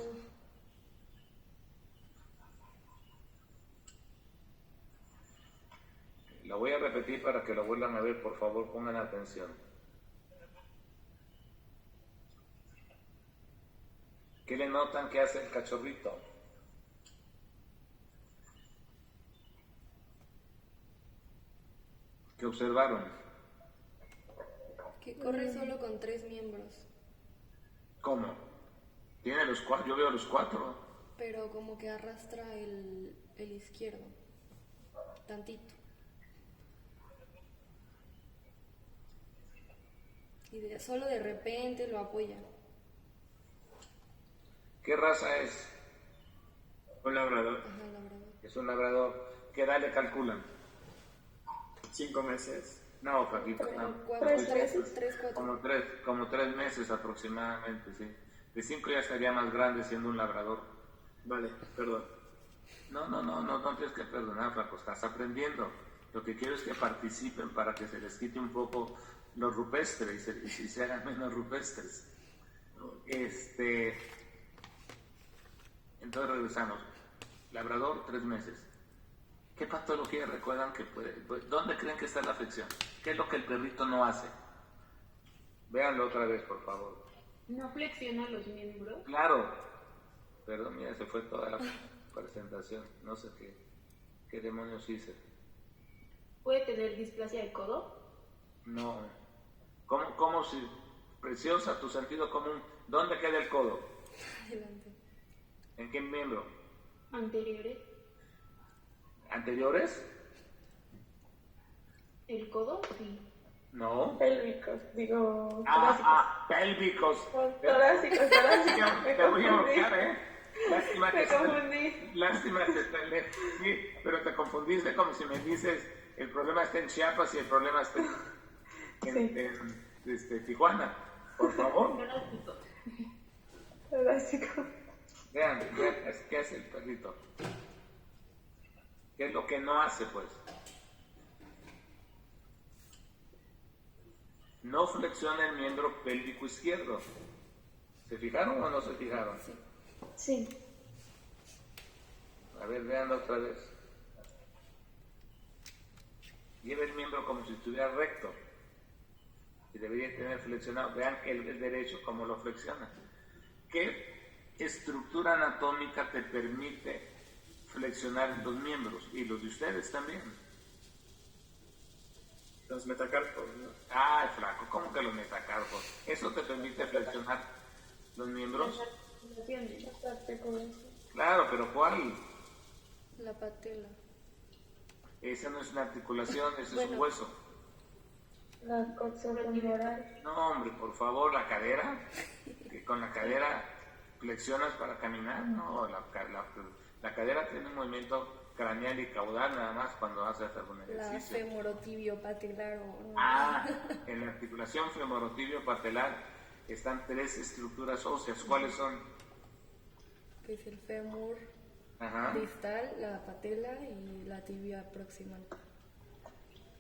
[SPEAKER 1] Lo voy a repetir para que lo vuelvan a ver, por favor, pongan atención. ¿Qué le notan que hace el cachorrito? ¿Qué observaron?
[SPEAKER 6] Que corre solo con 3 miembros,
[SPEAKER 1] ¿Cómo? Tiene los 4, yo veo los 4.
[SPEAKER 6] pero como que arrastra el izquierdo, tantito. Y solo de repente lo apoya.
[SPEAKER 1] ¿Qué raza es?
[SPEAKER 5] Un labrador.
[SPEAKER 6] Ajá, labrador.
[SPEAKER 1] Es un labrador. ¿Qué edad le calculan?
[SPEAKER 5] 5 meses.
[SPEAKER 1] No, Paquita,
[SPEAKER 6] Como
[SPEAKER 1] no.
[SPEAKER 6] 4, 3, 4.
[SPEAKER 1] Como tres meses aproximadamente, sí. De 5 ya estaría más grande siendo un labrador.
[SPEAKER 5] Vale, perdón.
[SPEAKER 1] No tienes que perdonar, Flaco, estás aprendiendo. Lo que quiero es que participen para que se les quite un poco los rupestres y se hagan menos rupestres. Entonces regresamos. Labrador, 3 meses. ¿Qué patología recuerdan que puede? ¿Dónde creen que está la afección? ¿Qué es lo que el perrito no hace? Véanlo otra vez, por favor.
[SPEAKER 3] ¿No flexiona los miembros?
[SPEAKER 1] Claro. Perdón, mira, se fue toda la presentación. No sé qué demonios hice.
[SPEAKER 3] ¿Puede tener displasia de codo?
[SPEAKER 1] No. ¿Cómo si? Preciosa, tu sentido común. ¿Dónde queda el codo?
[SPEAKER 6] Adelante.
[SPEAKER 1] ¿En qué miembro?
[SPEAKER 3] Anteriores.
[SPEAKER 1] ¿Anteriores?
[SPEAKER 3] ¿El codo? Sí.
[SPEAKER 1] No.
[SPEAKER 3] Pélvicos, digo.
[SPEAKER 1] Pélvicos.
[SPEAKER 3] Torácicos.
[SPEAKER 1] Te voy a bloquear, ¿eh?
[SPEAKER 3] Me confundí.
[SPEAKER 1] Lástima que sí, pero te confundiste como si me dices el problema está en Chiapas y el problema está en Tijuana. Por favor.
[SPEAKER 3] Torácico.
[SPEAKER 1] Vean, ¿qué hace el perrito? ¿Qué es lo que no hace, pues? No flexiona el miembro pélvico izquierdo. ¿Se fijaron o no se fijaron?
[SPEAKER 3] Sí.
[SPEAKER 1] A ver, veanlo otra vez. Lleva el miembro como si estuviera recto. Y debería tener flexionado. Vean el derecho como lo flexiona. ¿Qué estructura anatómica te permite flexionar los miembros? Y los de ustedes también.
[SPEAKER 5] Los metacarpos, ¿no?
[SPEAKER 1] Ay, flaco, ¿cómo que los metacarpos? ¿Eso te permite flexionar los miembros? Claro, pero ¿cuál?
[SPEAKER 6] La patela.
[SPEAKER 1] Esa no es una articulación, ese es un
[SPEAKER 6] Bueno.
[SPEAKER 1] hueso.
[SPEAKER 3] La coxofemoral.
[SPEAKER 1] No, hombre, por favor, la cadera. Que con la cadera flexionas para caminar. No, la cadera tiene un movimiento craneal y caudal nada más cuando haces algún
[SPEAKER 6] La
[SPEAKER 1] ejercicio.
[SPEAKER 6] femorotibio patelar o...
[SPEAKER 1] En la articulación femorotibio patelar están 3 estructuras óseas. ¿Cuáles son?
[SPEAKER 6] Que es el fémur
[SPEAKER 1] Ajá.
[SPEAKER 6] distal, la patela y la tibia proximal.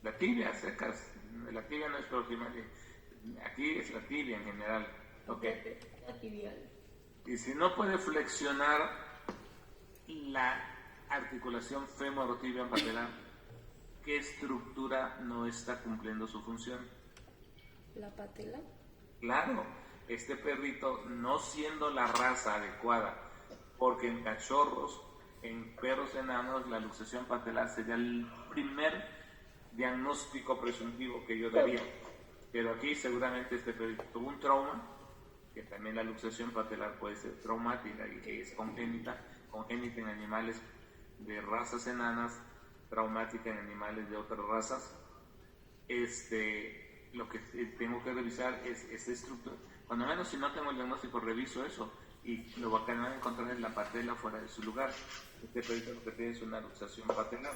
[SPEAKER 1] La tibia, secas. La tibia no es proximal. Aquí es la tibia en general. Ok.
[SPEAKER 3] La tibial.
[SPEAKER 1] Y si no puede flexionar la articulación femorotibia patelar, ¿qué estructura no está cumpliendo su función?
[SPEAKER 6] La patela.
[SPEAKER 1] Claro, este perrito no siendo la raza adecuada, porque en cachorros, en perros enanos, la luxación patelar sería el primer diagnóstico presuntivo que yo daría. Pero aquí seguramente este perrito tuvo un trauma, que también la luxación patelar puede ser traumática y que es congénita en animales de razas enanas, traumática en animales de otras razas. Lo que tengo que revisar es esta estructura. Cuando menos si no tengo el diagnóstico, reviso eso y lo que van a encontrar es la patela fuera de su lugar. Este perrito lo que tiene es una luxación patelar.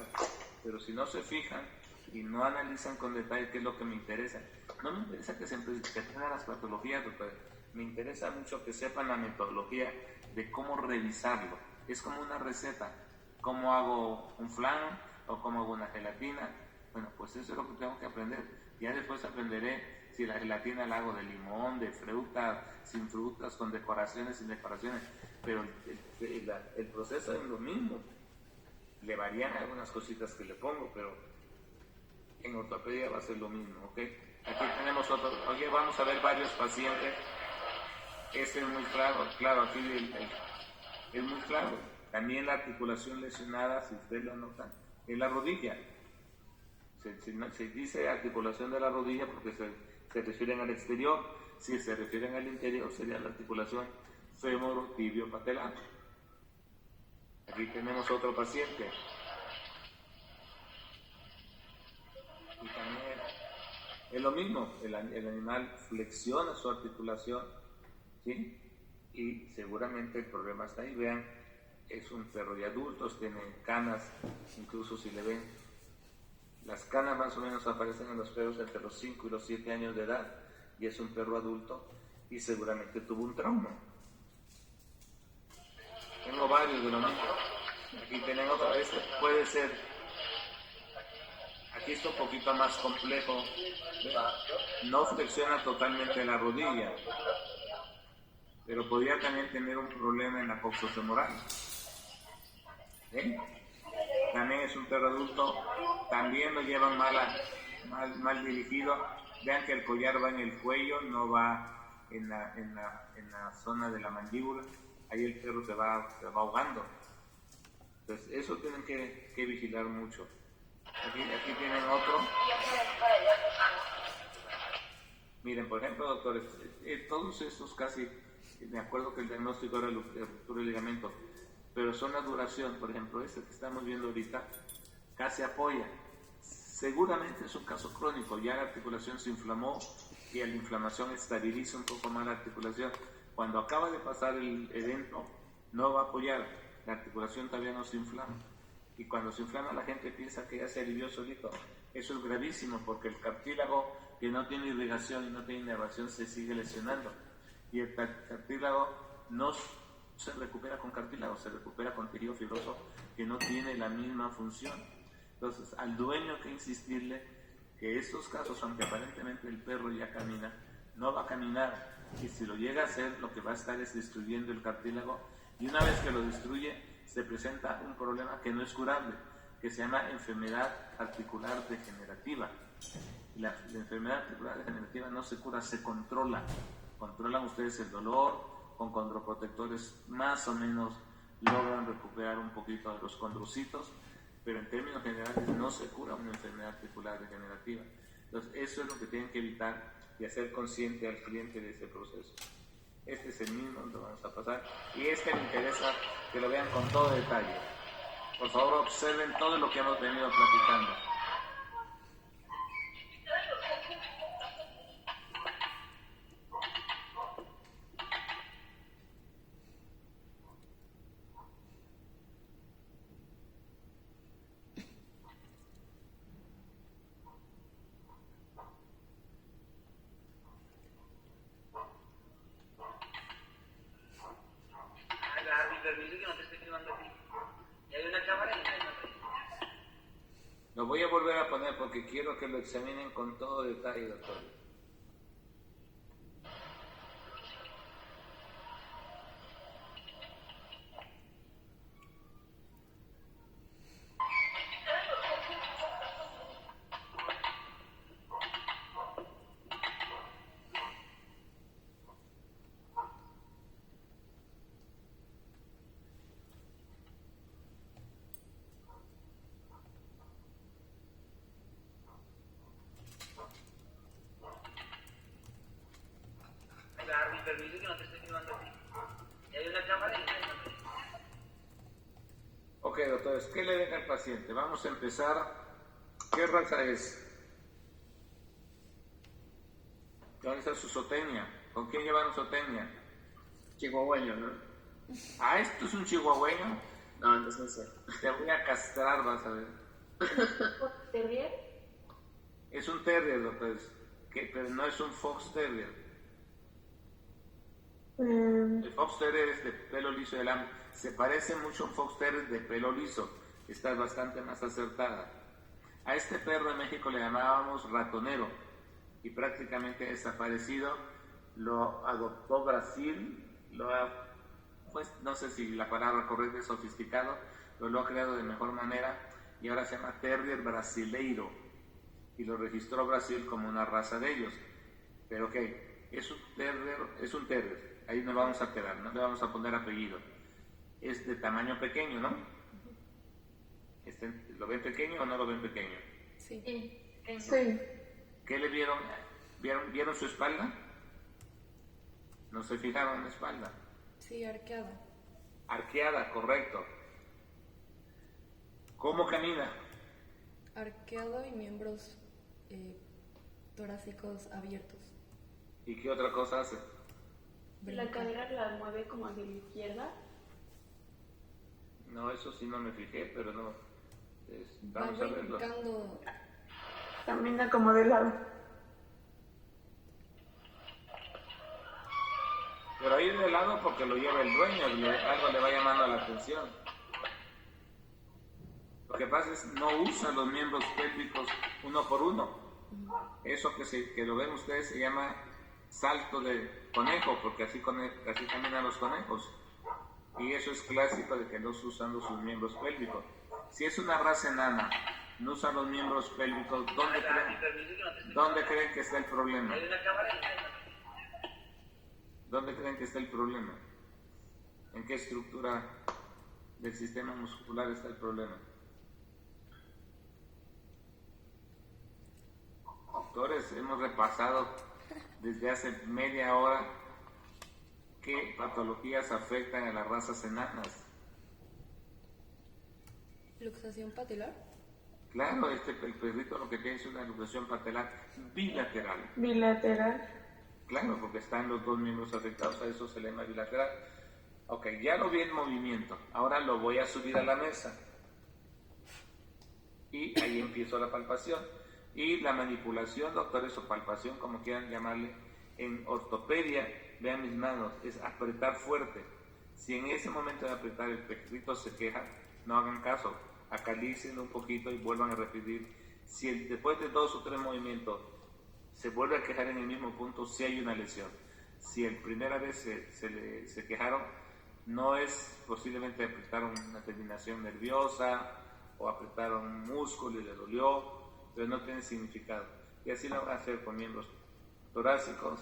[SPEAKER 1] Pero si no se fijan y no analizan con detalle qué es lo que me interesa, no me interesa que tengan las patologías, doctor. Me interesa mucho que sepan la metodología de cómo revisarlo. Es como una receta. ¿Cómo hago un flan o cómo hago una gelatina? Bueno, pues eso es lo que tengo que aprender. Ya después aprenderé si la gelatina la hago de limón, de fruta, sin frutas, con decoraciones, sin decoraciones. Pero el proceso es lo mismo. Le varían algunas cositas que le pongo, pero en ortopedia va a ser lo mismo, ¿ok? Aquí tenemos otro. Aquí vamos a ver varios pacientes. Este es muy claro, aquí es muy claro. También la articulación lesionada, si usted lo nota, es la rodilla. Se dice articulación de la rodilla porque se refieren al exterior. Si se refieren al interior, sería la articulación fémoro-tibio-patelar. Aquí tenemos otro paciente. Y también es lo mismo, el animal flexiona su articulación, ¿sí? Y seguramente el problema está ahí. Vean, es un perro de adultos, tiene canas, incluso si le ven, las canas más o menos aparecen en los perros entre los 5 y los 7 años de edad, y es un perro adulto y seguramente tuvo un trauma. Tengo varios de lo mismo. Aquí tienen otra vez, puede ser, aquí está un poquito más complejo, no flexiona totalmente la rodilla, pero podría también tener un problema en la coxofemoral. También es un perro adulto, también lo llevan mal dirigido. Vean que el collar va en el cuello, no va en la zona de la mandíbula. Ahí el perro se va ahogando. Entonces eso tienen que vigilar mucho. Aquí tienen otro. Miren, por ejemplo, doctores, todos estos casi, me acuerdo que el diagnóstico era de ruptura de ligamento, pero son la duración. Por ejemplo, este que estamos viendo ahorita casi apoya. Seguramente es un caso crónico, ya la articulación se inflamó y la inflamación estabiliza un poco más la articulación. Cuando acaba de pasar el evento, no va a apoyar, la articulación todavía no se inflama. Y cuando se inflama la gente piensa que ya se alivió solito. Eso es gravísimo porque el cartílago que no tiene irrigación y no tiene inervación se sigue lesionando. Y el cartílago no se recupera con cartílago, se recupera con tejido fibroso que no tiene la misma función. Entonces, al dueño hay que insistirle que estos casos, aunque aparentemente el perro ya camina, no va a caminar. Y si lo llega a hacer, lo que va a estar es destruyendo el cartílago. Y una vez que lo destruye, se presenta un problema que no es curable, que se llama enfermedad articular degenerativa. La enfermedad articular degenerativa no se cura, se controla. Controlan ustedes el dolor, con condroprotectores más o menos logran recuperar un poquito de los condrocitos, pero en términos generales no se cura una enfermedad articular degenerativa. Entonces eso es lo que tienen que evitar y hacer consciente al cliente de ese proceso. Este es el mismo, lo vamos a pasar, y me interesa que lo vean con todo detalle. Por favor, observen todo lo que hemos venido platicando. Lo voy a volver a poner porque quiero que lo examinen con todo detalle, doctor. Ok, Ok, doctores, ¿qué le den al paciente? Vamos a empezar. ¿Qué raza es? ¿Dónde está su zootecnia? ¿Con quién llevan zootecnia?
[SPEAKER 5] Chihuahueño, ¿no?
[SPEAKER 1] Ah, ¿esto es un chihuahueño?
[SPEAKER 5] No, entonces no sé.
[SPEAKER 1] Te voy a castrar, vas a ver.
[SPEAKER 2] ¿Terrier?
[SPEAKER 1] Es un terrier, doctores, pero no es un fox terrier. El fox terrier es de pelo liso y alambre. Se parece mucho a un fox terrier de pelo liso. Está bastante más acertada. A este perro en México le llamábamos ratonero y prácticamente desaparecido. Lo adoptó Brasil, pues no sé si la palabra correcta es sofisticado, pero lo ha creado de mejor manera y ahora se llama terrier brasileiro y lo registró Brasil como una raza de ellos. Pero ok, es un terrier, ahí nos vamos a quedar, no le vamos a poner apellido. Es de tamaño pequeño, ¿no? ¿Lo ven pequeño o no lo ven pequeño?
[SPEAKER 6] Sí.
[SPEAKER 3] Sí.
[SPEAKER 1] ¿Qué le vieron? ¿Vieron su espalda? ¿No se fijaron en la espalda?
[SPEAKER 6] Sí, arqueada.
[SPEAKER 1] Arqueada, correcto. ¿Cómo camina?
[SPEAKER 6] Arqueado y miembros torácicos abiertos.
[SPEAKER 1] ¿Y qué otra cosa hace?
[SPEAKER 2] ¿La cadera la mueve como hacia la izquierda?
[SPEAKER 1] No, eso sí no me fijé, pero no.
[SPEAKER 6] Va
[SPEAKER 1] Vamos a verlo.
[SPEAKER 6] brincando.
[SPEAKER 3] Camina como de lado.
[SPEAKER 1] Pero ahí de lado porque lo lleva el dueño, algo le va llamando la atención. Lo que pasa es no usa los miembros pélvicos uno por uno. Eso que lo ven ustedes se llama salto de conejo, porque así caminan los conejos. Y eso es clásico de que no usan sus miembros pélvicos. Si es una raza enana, no usan los miembros pélvicos, ¿dónde creen que está el problema? ¿Dónde creen que está el problema? ¿En qué estructura del sistema muscular está el problema? Doctores, hemos repasado desde hace media hora qué patologías afectan a las razas enanas.
[SPEAKER 6] Luxación patelar.
[SPEAKER 1] Claro, el perrito lo que tiene es una luxación patelar bilateral.
[SPEAKER 3] Bilateral.
[SPEAKER 1] Claro, porque están los dos miembros afectados, a eso se le llama bilateral. Ok, ya lo vi en movimiento, ahora lo voy a subir a la mesa. Y ahí empiezo la palpación. Y la manipulación, doctores, o palpación, como quieran llamarle, en ortopedia, vean mis manos, es apretar fuerte. Si en ese momento de apretar el perrito se queja, no hagan caso, acaricien un poquito y vuelvan a repetir. Si después de 2 o 3 movimientos se vuelve a quejar en el mismo punto, sí hay una lesión. Si el primera vez se quejaron, no es posiblemente apretaron una terminación nerviosa o apretaron un músculo y le dolió, pero no tiene significado. Y así lo van a hacer con miembros torácicos,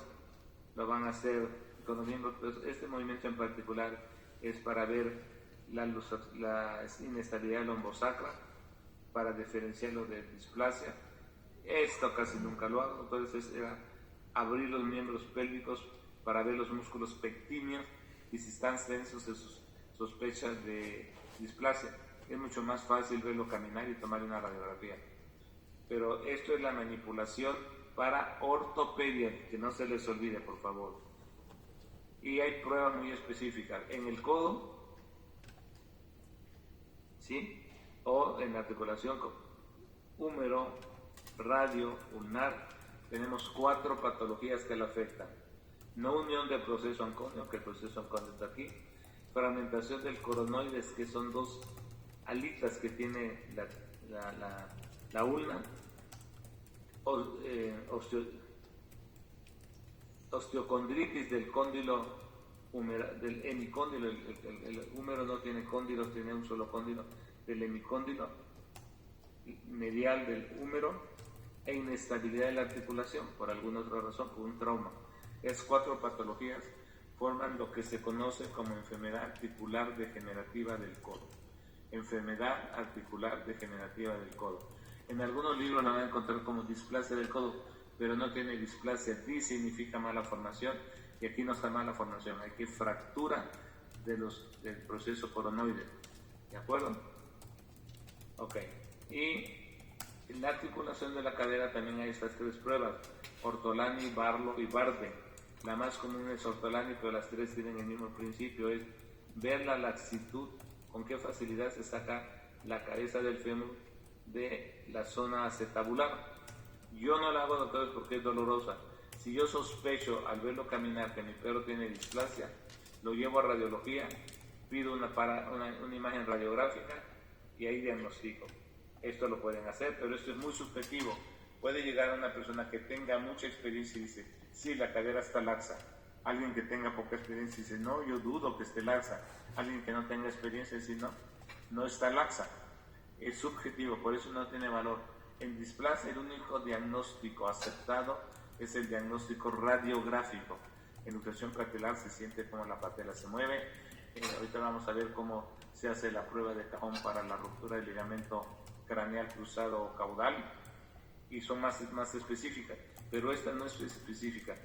[SPEAKER 1] lo van a hacer con los miembros, pero este movimiento en particular es para ver la inestabilidad lombosacra, para diferenciarlo de displasia. Esto casi nunca lo hago, entonces era abrir los miembros pélvicos para ver los músculos pectíneos y si están tensos se sospecha de displasia. Es mucho más fácil verlo caminar y tomar una radiografía. Pero esto es la manipulación para ortopedia, que no se les olvide, por favor. Y hay pruebas muy específicas en el codo, ¿sí? O en la articulación con húmero, radio, ulnar. Tenemos 4 patologías que la afectan. No unión del proceso ancóneo, que el proceso ancóneo está aquí. Fragmentación del coronoides, que son 2 alitas que tiene la ulna. Osteocondritis del cóndilo del hemicóndilo. El húmero no tiene cóndilos, tiene un solo cóndilo. Del hemicóndilo medial del húmero e inestabilidad de la articulación por alguna otra razón, por un trauma. Esas 4 patologías forman lo que se conoce como enfermedad articular degenerativa del codo. Enfermedad articular degenerativa del codo. En algunos libros la van a encontrar como displasia del codo, pero no tiene displasia. Dis significa mala formación y aquí no está mala formación, hay que fractura del proceso coronoide. ¿De acuerdo? Ok. Y en la articulación de la cadera también hay estas 3 pruebas: Ortolani, Barlow y Barde. La más común es Ortolani, pero las 3 tienen el mismo principio: es ver la laxitud, con qué facilidad se saca la cabeza del fémur de la zona acetabular. Yo no la hago, doctores, porque es dolorosa. Si yo sospecho al verlo caminar que mi perro tiene displasia, lo llevo a radiología, pido una imagen radiográfica y ahí diagnostico. Esto lo pueden hacer, pero esto es muy subjetivo. Puede llegar a una persona que tenga mucha experiencia y dice, sí, la cadera está laxa. Alguien que tenga poca experiencia dice, no, yo dudo que esté laxa. Alguien que no tenga experiencia dice, no, no está laxa. Es subjetivo, por eso no tiene valor. En displasia, el único diagnóstico aceptado es el diagnóstico radiográfico. En luxación patelar se siente como la patela se mueve. Ahorita vamos a ver cómo se hace la prueba de cajón para la ruptura del ligamento craneal cruzado o caudal, y son más específicas, pero esta no es específica.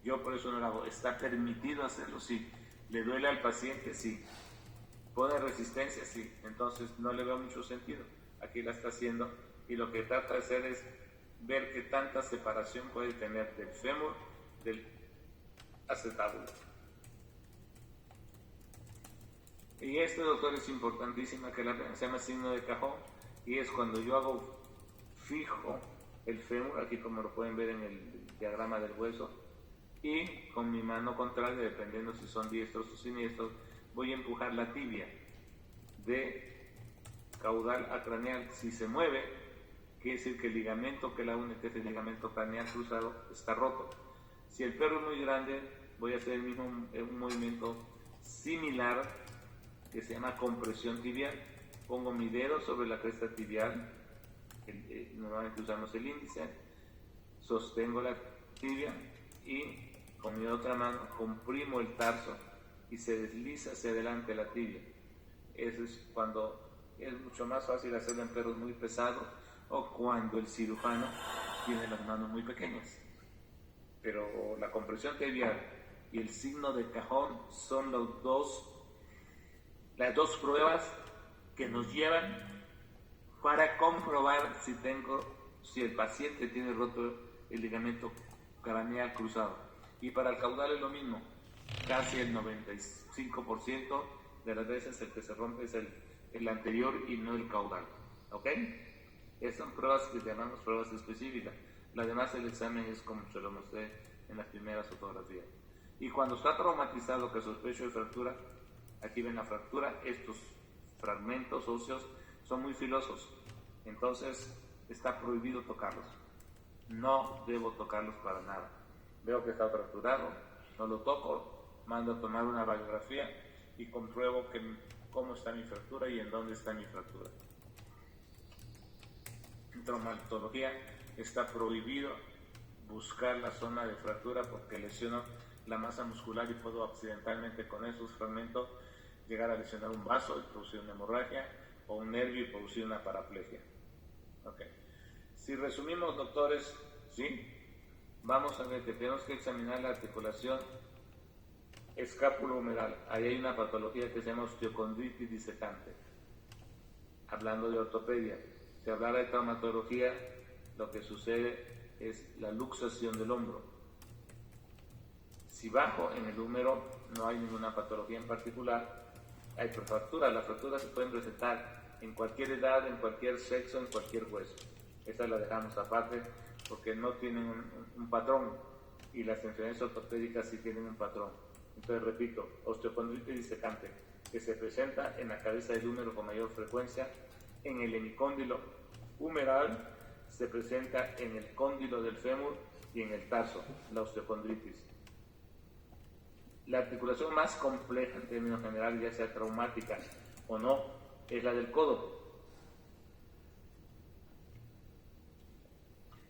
[SPEAKER 1] Yo por eso no la hago. ¿Está permitido hacerlo? Sí. ¿Le duele al paciente? Sí. ¿Pone resistencia? Sí. Entonces no le veo mucho sentido. Aquí la está haciendo, y lo que trata de hacer es ver qué tanta separación puede tener del fémur del acetábulo. Y esto, doctor, es importantísima, que se llama signo de cajón, y es cuando yo hago fijo el fémur, aquí como lo pueden ver en el diagrama del hueso, y con mi mano contraria, dependiendo si son diestros o siniestros, voy a empujar la tibia de caudal a craneal. Si se mueve, quiere decir que el ligamento que la une, que es el ligamento craneal cruzado, está roto. Si el perro es muy grande, voy a hacer un movimiento similar que se llama compresión tibial. Pongo mi dedo sobre la cresta tibial, normalmente usamos el índice, sostengo la tibia y con mi otra mano comprimo el tarso y se desliza hacia adelante la tibia. Eso es cuando es mucho más fácil hacerlo en perros muy pesados o cuando el cirujano tiene las manos muy pequeñas. Pero la compresión tibial y el signo de cajón son las dos pruebas que nos llevan para comprobar si el paciente tiene roto el ligamento craneal cruzado. Y para el caudal es lo mismo. Casi el 95% de las veces el que se rompe es el anterior y no el caudal. ¿Ok? Estas son pruebas que llamamos pruebas específicas. Las demás, el examen es como se lo mostré en las primeras fotografías. Y cuando está traumatizado, que sospecho de fractura, aquí ven la fractura, estos fragmentos óseos son muy filosos, entonces está prohibido tocarlos. No debo tocarlos para nada. Veo que está fracturado, no lo toco, mando a tomar una radiografía y compruebo cómo está mi fractura y en dónde está mi fractura. En traumatología está prohibido buscar la zona de fractura porque lesiono la masa muscular y puedo accidentalmente con esos fragmentos llegar a lesionar un vaso y producir una hemorragia, o un nervio y producir una paraplegia. Okay. Si resumimos, doctores, ¿sí? Vamos a ver que tenemos que examinar la articulación escápulo-humeral. Ahí hay una patología que se llama osteocondritis disecante. Hablando de ortopedia, si hablara de traumatología, lo que sucede es la luxación del hombro. Si bajo en el húmero no hay ninguna patología en particular, hay fracturas. Las fracturas se pueden presentar en cualquier edad, en cualquier sexo, en cualquier hueso. Esta la dejamos aparte porque no tienen un patrón, y las enfermedades ortopédicas sí tienen un patrón. Entonces, repito, osteocondritis disecante, que se presenta en la cabeza del húmero con mayor frecuencia, en el hemicóndilo humeral, se presenta en el cóndilo del fémur y en el tarso, la osteocondritis. La articulación más compleja en términos generales, ya sea traumática o no, es la del codo,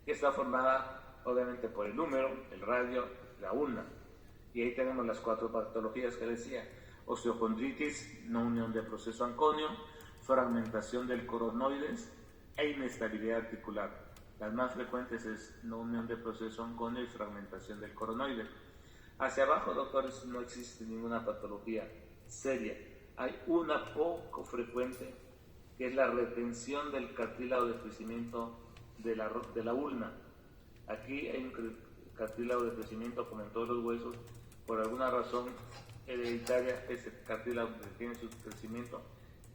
[SPEAKER 1] que está formada obviamente por el húmero, el radio, la ulna. Y ahí tenemos las 4 patologías que decía: osteocondritis, no unión del proceso anconio, fragmentación del coronoides e inestabilidad articular. Las más frecuentes es no unión del proceso anconio y fragmentación del coronoide. Hacia abajo, doctores, no existe ninguna patología seria. Hay una poco frecuente que es la retención del cartílago de crecimiento de la ulna. Aquí hay un cartílago de crecimiento como en todos los huesos, por alguna razón hereditaria, ese cartílago tiene su crecimiento,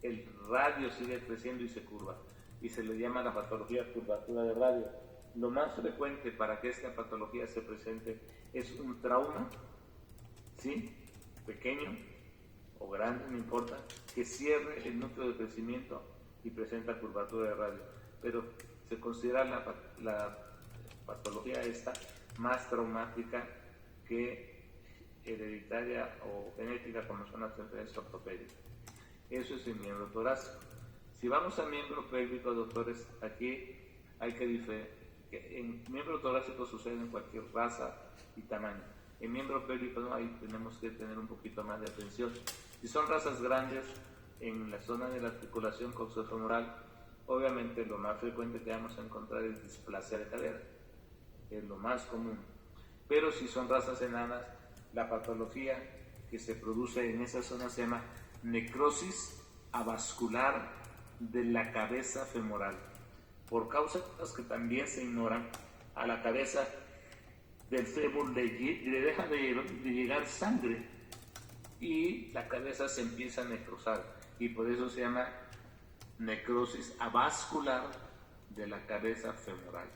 [SPEAKER 1] el radio sigue creciendo y se curva, y se le llama la patología curvatura de radio. Lo más frecuente para que esta patología se presente es un trauma, ¿sí?, pequeño o grande, no importa, que cierre el núcleo de crecimiento y presenta curvatura de radio, pero se considera la patología esta más traumática que hereditaria o genética, como son las enfermedades ortopédicas. Eso es el miembro torácico. Si vamos al miembro pélvico, doctores, aquí hay que en miembro torácico sucede en cualquier raza y tamaño. En miembro pélvico no, ahí tenemos que tener un poquito más de atención. Si son razas grandes, en la zona de la articulación coxofemoral, obviamente lo más frecuente que vamos a encontrar es displasia de cadera, es lo más común. Pero si son razas enanas, la patología que se produce en esa zona se llama necrosis avascular de la cabeza femoral. Por causas que también se ignoran, a la cabeza del fémur le deja de llegar sangre y la cabeza se empieza a necrosar, y por eso se llama necrosis avascular de la cabeza femoral.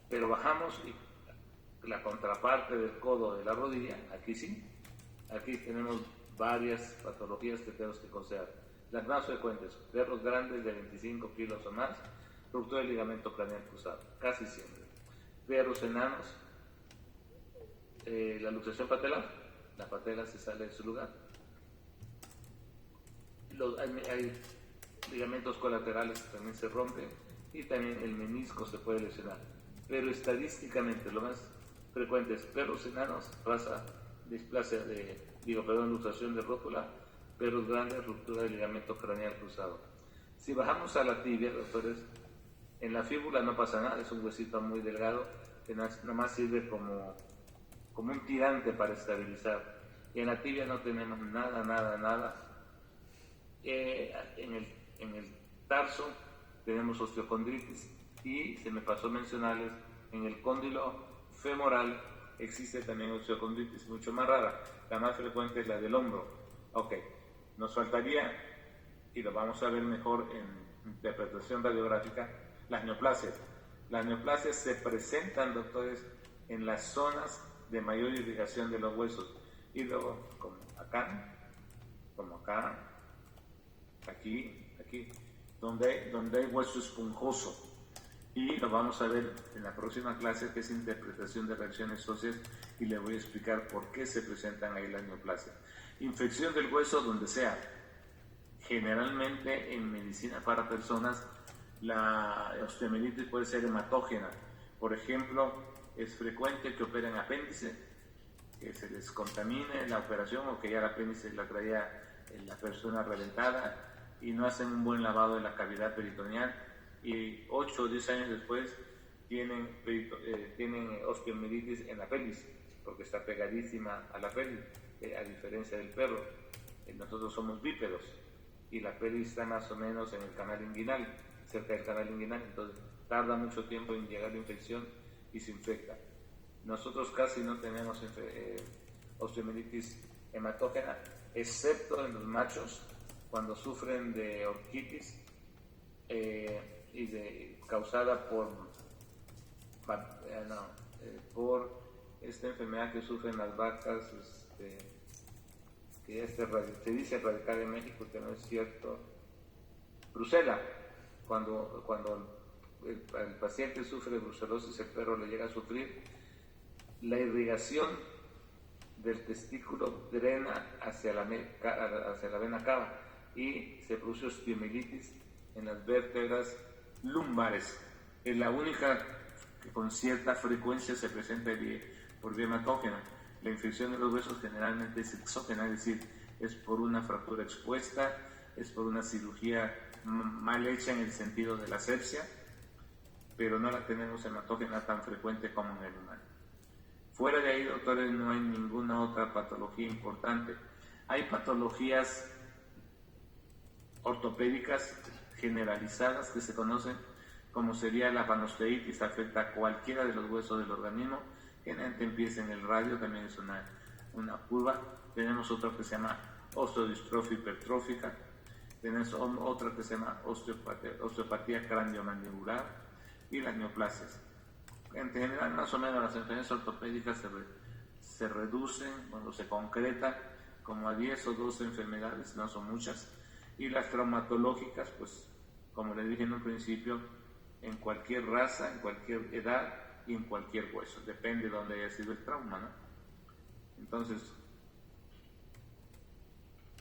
[SPEAKER 1] Pero bajamos y la contraparte del codo de la rodilla, aquí sí, aquí tenemos varias patologías que tenemos que considerar. Las más frecuentes: perros grandes de 25 kilos o más, ruptura del ligamento craneal cruzado, casi siempre. Perros enanos, la luxación patelar, la patela se sale de su lugar. Hay ligamentos colaterales que también se rompen, y también el menisco se puede lesionar. Pero estadísticamente lo más frecuente es perros enanos, raza displasia luxación de rótula, perros grandes, ruptura del ligamento craneal cruzado. Si bajamos a la tibia, doctores, en la fíbula no pasa nada, es un huesito muy delgado que nomás sirve como un tirante para estabilizar. Y en la tibia no tenemos nada. En el tarso tenemos osteocondritis, y se me pasó mencionarles, en el cóndilo femoral existe también osteocondritis, mucho más rara. La más frecuente es la del hombro. Ok, nos faltaría, y lo vamos a ver mejor en interpretación radiográfica, las neoplasias. Las neoplasias se presentan, doctores, en las zonas de mayor irrigación de los huesos, y luego como acá, aquí, donde hay hueso esponjoso. Y lo vamos a ver en la próxima clase, que es interpretación de reacciones óseas, y le voy a explicar por qué se presentan ahí las neoplasias. Infección del hueso donde sea. Generalmente en medicina para personas la osteomielitis puede ser hematógena. Por ejemplo, es frecuente que operen apéndice, que se les contamine la operación, o que ya el apéndice la traía la persona reventada y no hacen un buen lavado de la cavidad peritoneal, y 8 o 10 años después tienen osteomielitis en la pelvis, porque está pegadísima a la pelvis, a diferencia del perro. Nosotros somos bípedos y la pelvis está más o menos en el canal inguinal, cerca del canal inguinal, entonces tarda mucho tiempo en llegar la infección y se infecta. Nosotros casi no tenemos osteomielitis hematógena, excepto en los machos cuando sufren de orquitis causada por esta enfermedad que sufren las vacas, que se dice radicada en México, que no es cierto, brucela. Cuando el paciente sufre de brucelosis, el perro le llega a sufrir, la irrigación del testículo drena hacia la vena cava, y se produce osteomielitis en las vértebras lumbares. Es la única que con cierta frecuencia se presenta por vía hematógena. La infección de los huesos generalmente es exógena, es decir, es por una fractura expuesta, es por una cirugía mal hecha en el sentido de la asepsia, pero no la tenemos hematógena tan frecuente como en el humano. Fuera de ahí, doctores, no hay ninguna otra patología importante. Hay patologías ortopédicas generalizadas que se conocen como sería la panosteitis, afecta a cualquiera de los huesos del organismo, generalmente empieza en el radio, también es una curva. Tenemos otra que se llama osteodistrofia hipertrófica, tenemos otra que se llama osteopatía craniomandibular y las neoplasias. En general, más o menos las enfermedades ortopédicas se reducen cuando se concretan como a 10 o 12 enfermedades, no son muchas, y las traumatológicas, pues como les dije en un principio, en cualquier raza, en cualquier edad y en cualquier hueso, depende de dónde haya sido el trauma, ¿no? Entonces,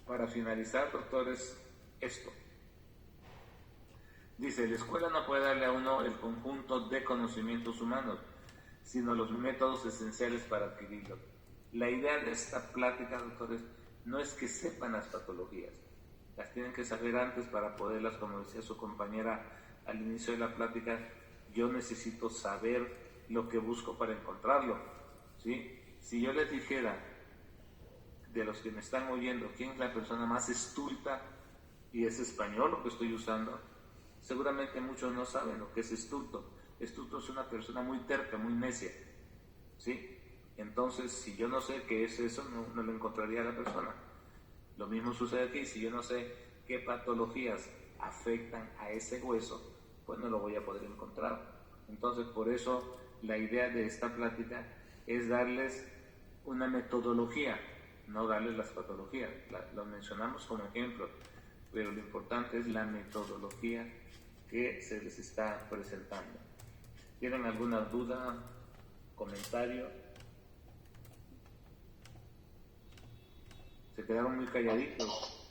[SPEAKER 1] para finalizar, doctores, esto. Dice, la escuela no puede darle a uno el conjunto de conocimientos humanos, sino los métodos esenciales para adquirirlo. La idea de esta plática, doctores, no es que sepan las patologías, las tienen que saber antes para poderlas, como decía su compañera al inicio de la plática, yo necesito saber lo que busco para encontrarlo, ¿sí? Si yo les dijera, de los que me están oyendo, quién es la persona más estulta, y es español lo que estoy usando, seguramente muchos no saben lo que es estulto. Estulto es una persona muy terca, muy necia, ¿sí? Entonces, si yo no sé qué es eso, no lo encontraría a la persona. Lo mismo sucede aquí, si yo no sé qué patologías afectan a ese hueso, pues no lo voy a poder encontrar. Entonces, por eso la idea de esta plática es darles una metodología, no darles las patologías. Lo mencionamos como ejemplo, pero lo importante es la metodología que se les está presentando. ¿Tienen alguna duda, comentario? Se quedaron muy calladitos.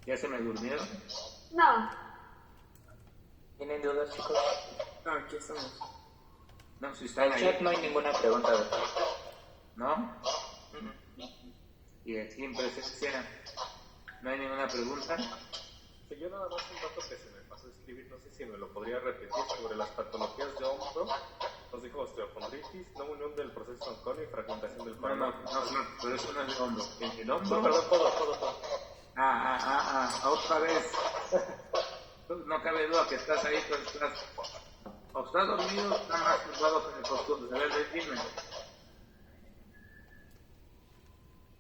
[SPEAKER 1] ¿Ya se me durmieron?
[SPEAKER 2] No.
[SPEAKER 7] ¿Tienen dudas, chicos?
[SPEAKER 5] No, aquí estamos.
[SPEAKER 1] No, si
[SPEAKER 7] En
[SPEAKER 1] están
[SPEAKER 7] el
[SPEAKER 1] ahí.
[SPEAKER 7] chat no hay ninguna pregunta, doctor.
[SPEAKER 1] ¿No? Y aquí en presencia no hay ninguna pregunta.
[SPEAKER 8] Sí, yo nada más un dato que se me pasó a escribir, no sé si me lo podría repetir, sobre las patologías de hombro. Nos dijo osteocondritis, no unión del proceso oncológico y fragmentación del
[SPEAKER 1] No,
[SPEAKER 8] cuerpo.
[SPEAKER 1] pero eso no es el hombro. El hombro.
[SPEAKER 8] No, perdón, todo.
[SPEAKER 1] Otra vez. No cabe duda que estás ahí, o estás dormido, o estás más turbado que el costumbre. A ver, dime.